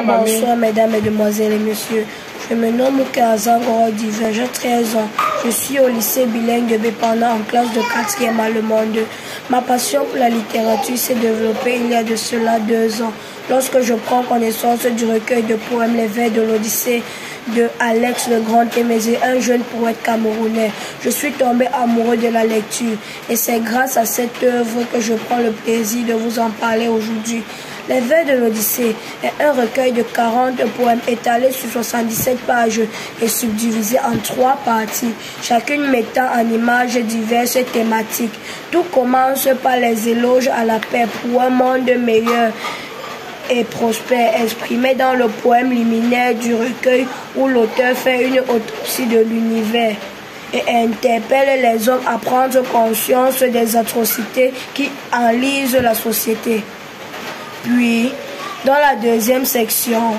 Bonsoir, mesdames, mesdemoiselles et messieurs. Je me nomme Kazan Gorodiva, j'ai 13 ans. Je suis au lycée bilingue de Bépanda en classe de 4e allemand 2. Ma passion pour la littérature s'est développée il y a de cela 2 ans. Lorsque je prends connaissance du recueil de poèmes Les Vers de l'Odyssée de Alex le Grand Témézé, un jeune poète camerounais, je suis tombé amoureux de la lecture. Et c'est grâce à cette œuvre que je prends le plaisir de vous en parler aujourd'hui. Les Vers de l'Odyssée est un recueil de 40 poèmes étalés sur 77 pages et subdivisé en 3 parties, chacune mettant en image diverses thématiques. Tout commence par les éloges à la paix pour un monde meilleur et prospère, exprimé dans le poème liminaire du recueil où l'auteur fait une autopsie de l'univers et interpelle les hommes à prendre conscience des atrocités qui enlisent la société. Puis, dans la deuxième section,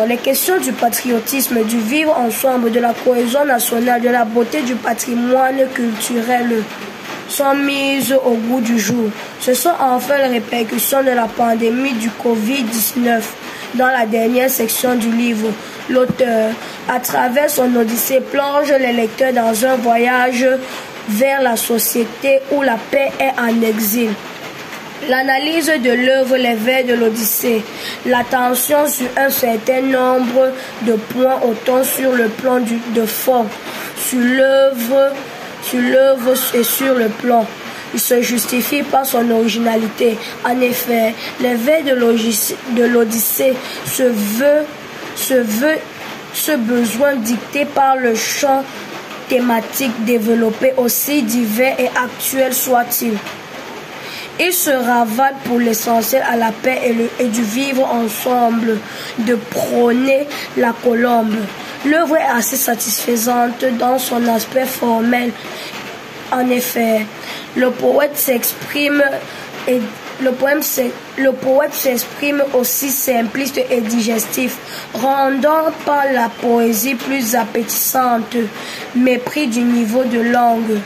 les questions du patriotisme, du vivre ensemble, de la cohésion nationale, de la beauté du patrimoine culturel sont mises au goût du jour. Ce sont enfin les répercussions de la pandémie du Covid-19. Dans la dernière section du livre, l'auteur, à travers son odyssée, plonge les lecteurs dans un voyage vers la société où la paix est en exil. L'analyse de l'œuvre Les Vers de l'Odyssée, l'attention sur un certain nombre de points autant sur le plan de forme, sur l'œuvre et sur le plan. Il se justifie par son originalité. En effet, Les Vers de l'Odyssée ce besoin dicté par le champ thématique développé, aussi divers et actuel soit-il. Il se ravale pour l'essentiel à la paix et du vivre ensemble, de prôner la colombe. L'œuvre est assez satisfaisante dans son aspect formel. En effet, le poète s'exprime aussi simpliste et digestif, rendant par la poésie plus appétissante, mépris du niveau de langue.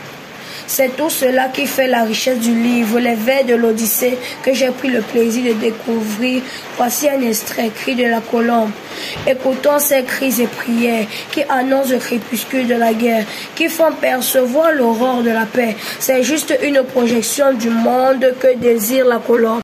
C'est tout cela qui fait la richesse du livre, Les Vers de l'Odyssée, que j'ai pris le plaisir de découvrir. Voici un extrait, Cri de la colombe. Écoutons ces cris et prières qui annoncent le crépuscule de la guerre, qui font percevoir l'aurore de la paix. C'est juste une projection du monde que désire la colombe.